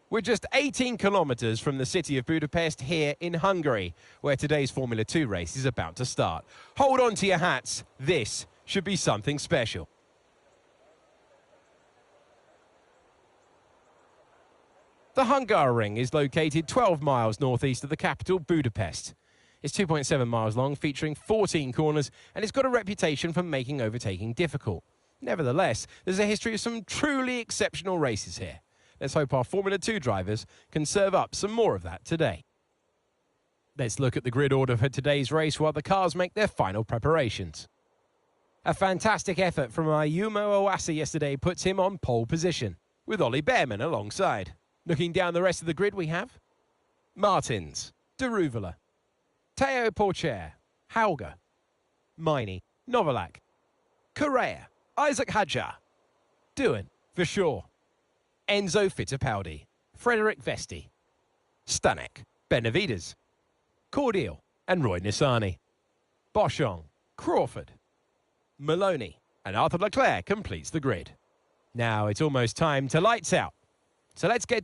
We're just 18 kilometres from the city of Budapest here in Hungary, where today's Formula 2 race is about to start. Hold on to your hats. This should be something special. The Hungaroring is located 12 miles northeast of the capital, Budapest. It's 2.7 miles long, featuring 14 corners, and it's got a reputation for making overtaking difficult. Nevertheless, there's a history of some truly exceptional races here. Let's hope our Formula 2 drivers can serve up some more of that today. Let's look at the grid order for today's race while the cars make their final preparations. A fantastic effort from Ayumu Owasa yesterday puts him on pole position, with Ollie Behrman alongside. Looking down the rest of the grid we have Martins, Deruvala, Teo Porcher, Hauger, Miney, Novalak, Correa, Isaac Hadjar, Doohan, Verschoor, Enzo Fittipaldi, Frederick Vesti, Stanek, Benavides, Cordial and Roy Nissany. Boschong, Crawford, Maloney and Arthur Leclerc completes the grid. Now it's almost time to lights out. So let's get...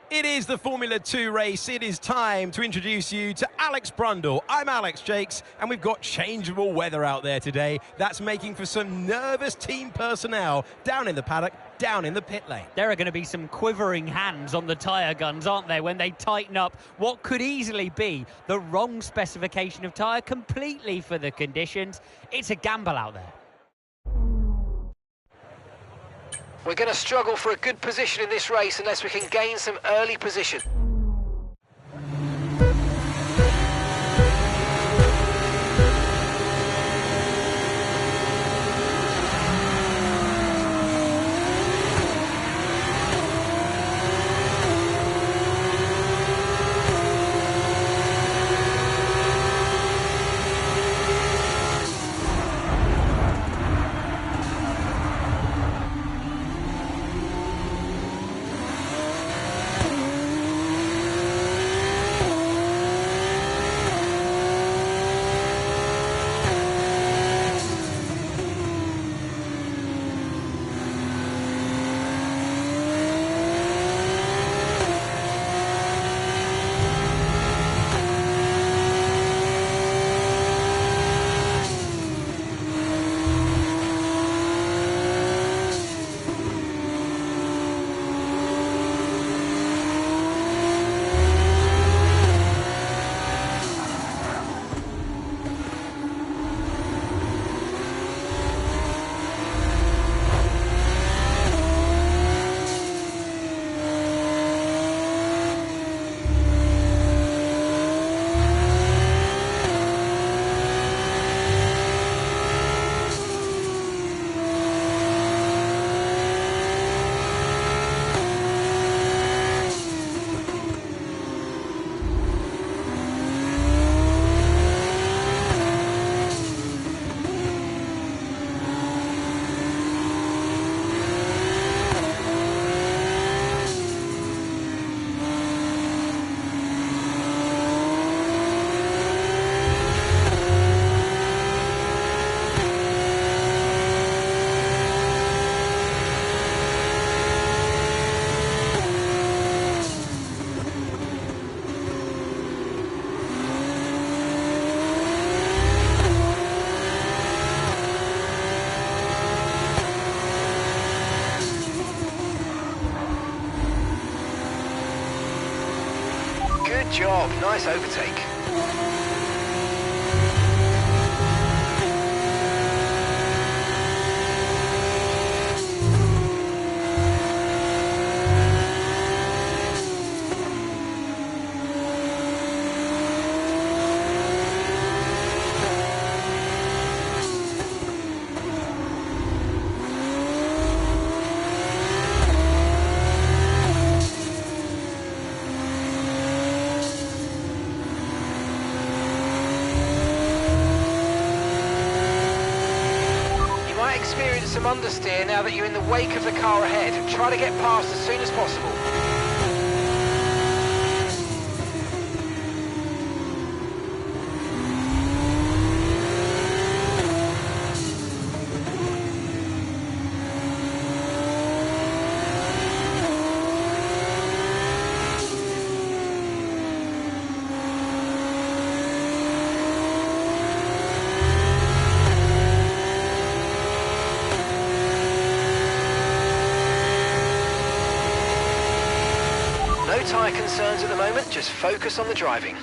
It is the Formula 2 race. It is time to introduce you to Alex Brundle. I'm Alex Jakes, and we've got changeable weather out there today. That's making for some nervous team personnel down in the paddock, down in the pit lane. There are going to be some quivering hands on the tyre guns, aren't there, when they tighten up what could easily be the wrong specification of tyre completely for the conditions. It's a gamble out there. We're going to struggle for a good position in this race unless we can gain some early position. Good job, nice overtake. Experience some understeer now that you're in the wake of the car ahead. Try to get past as soon as possible. No tyre concerns at the moment, just focus on the driving.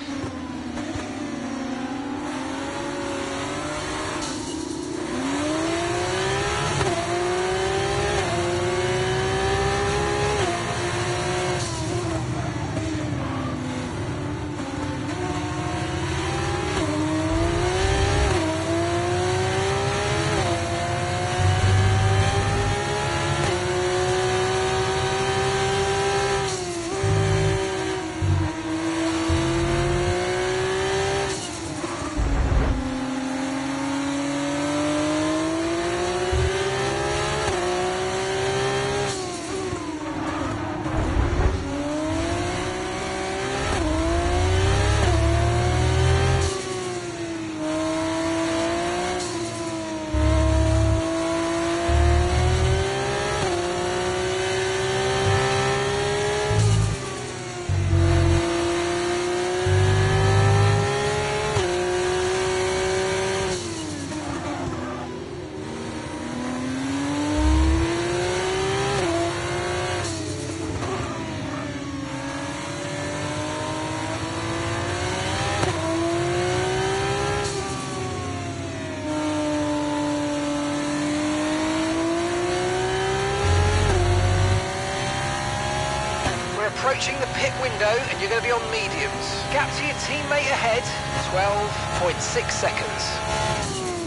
Approaching the pit window and you're going to be on mediums. Gap to your teammate ahead, 12.6 seconds.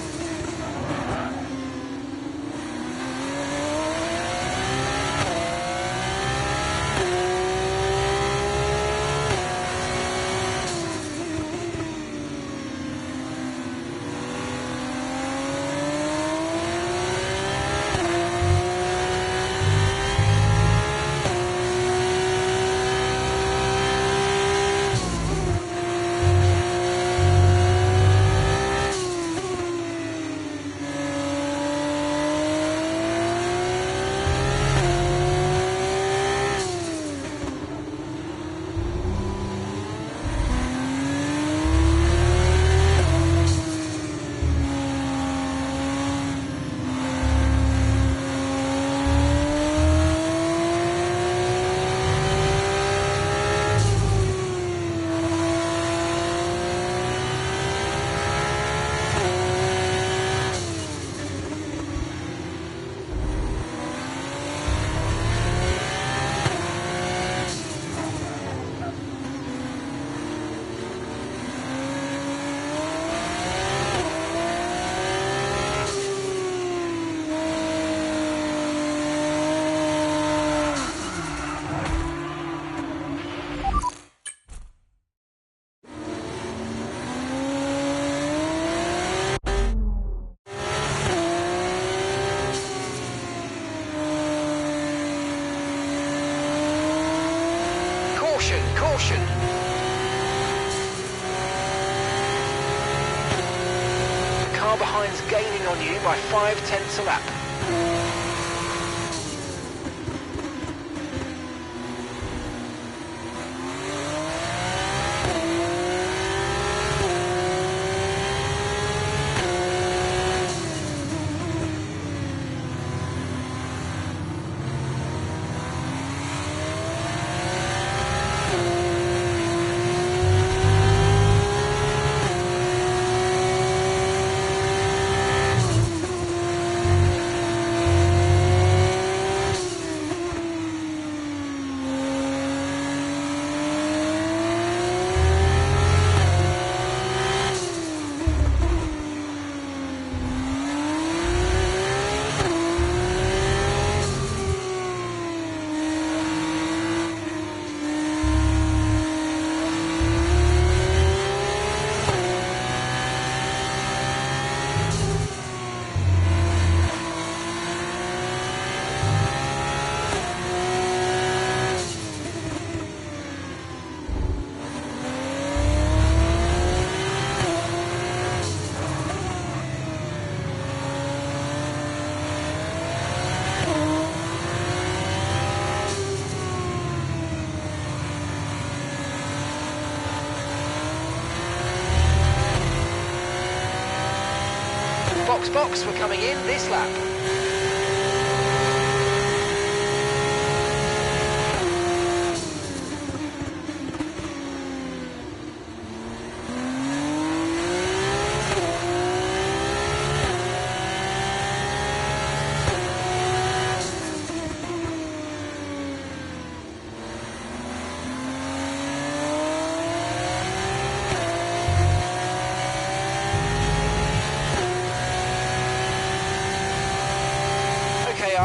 Caution. The car behind's gaining on you by 0.5 a lap. Box, we're coming in this lap.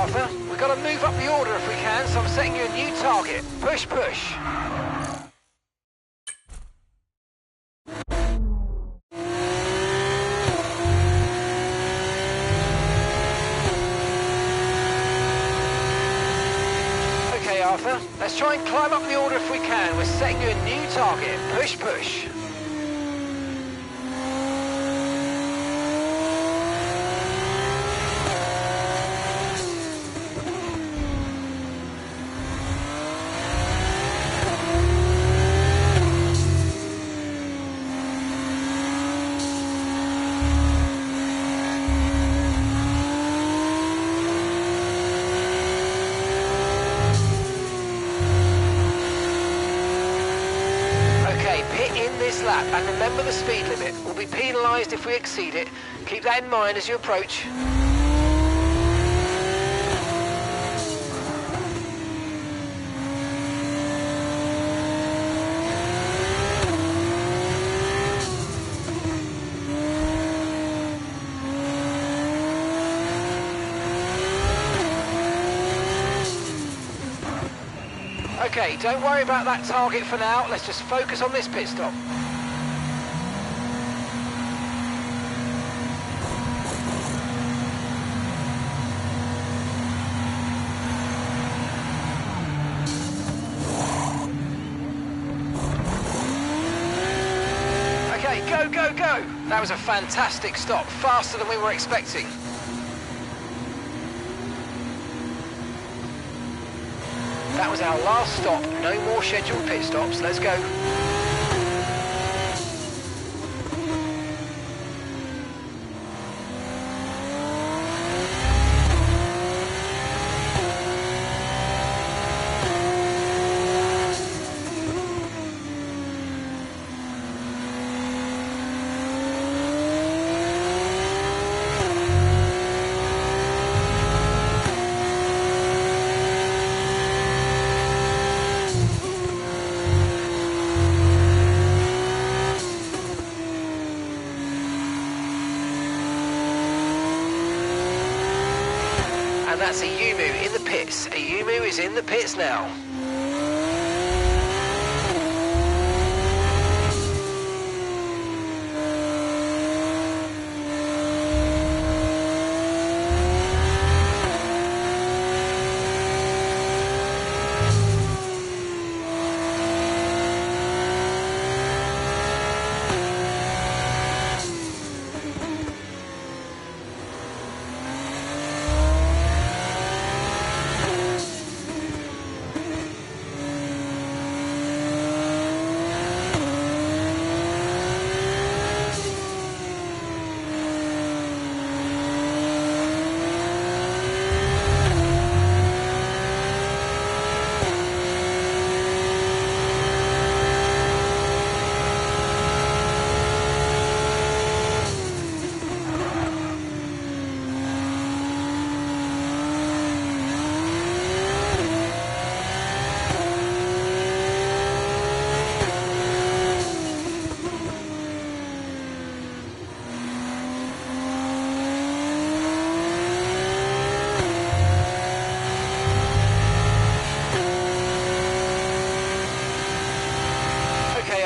Arthur. We've got to move up the order if we can, so I'm setting you a new target. Push, push. Okay, Arthur. Let's try and climb up the order if we can. We're setting you a new target. Push, push. This lap, and remember the speed limit. We'll be penalised if we exceed it. Keep that in mind as you approach. Okay, don't worry about that target for now. Let's just focus on this pit stop. Okay, go, go, go! That was a fantastic stop, faster than we were expecting. That was our last stop, no more scheduled pit stops, let's go. And that's a Yumu in the pits. A Yumu is in the pits now.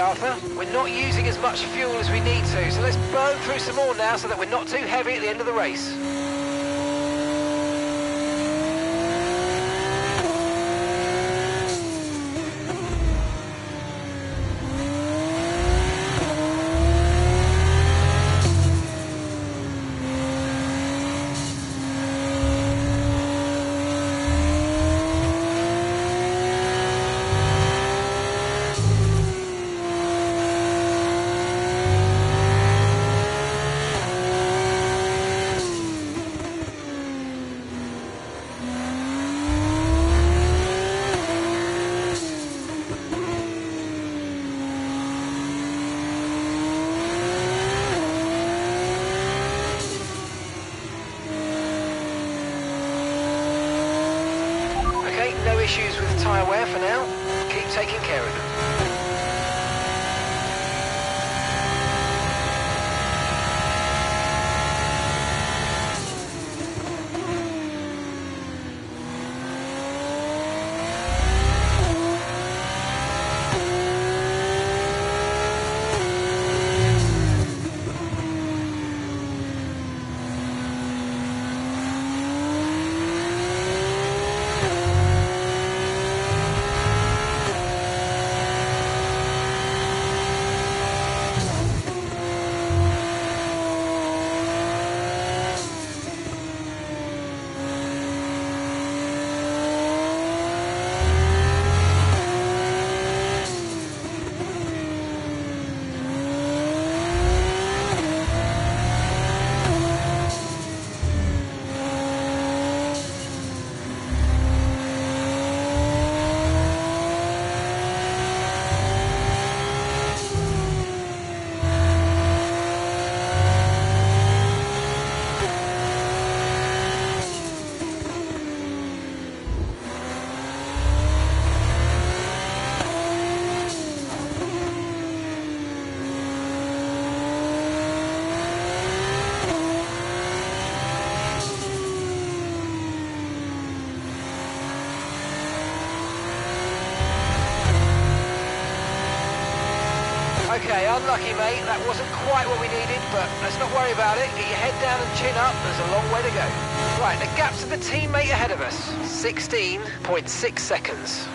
Arthur. We're not using as much fuel as we need to, so let's burn through some more now so that we're not too heavy at the end of the race. No issues with tyre wear for now. Keep taking care of them. Okay, unlucky, mate. That wasn't quite what we needed, but let's not worry about it. Get your head down and chin up. There's a long way to go. Right, the gap to the teammate ahead of us. 16.6 seconds.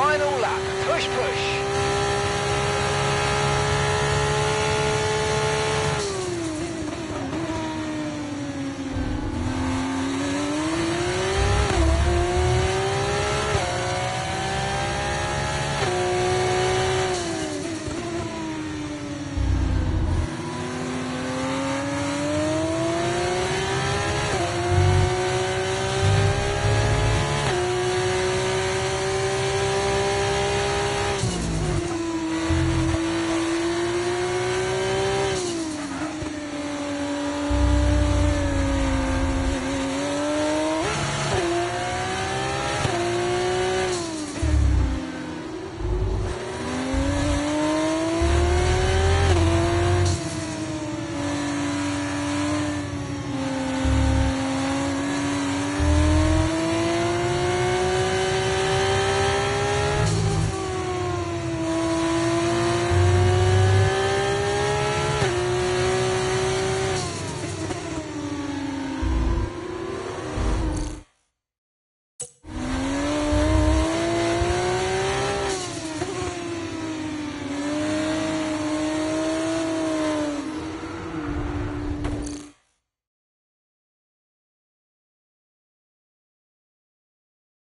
Final lap, push, push.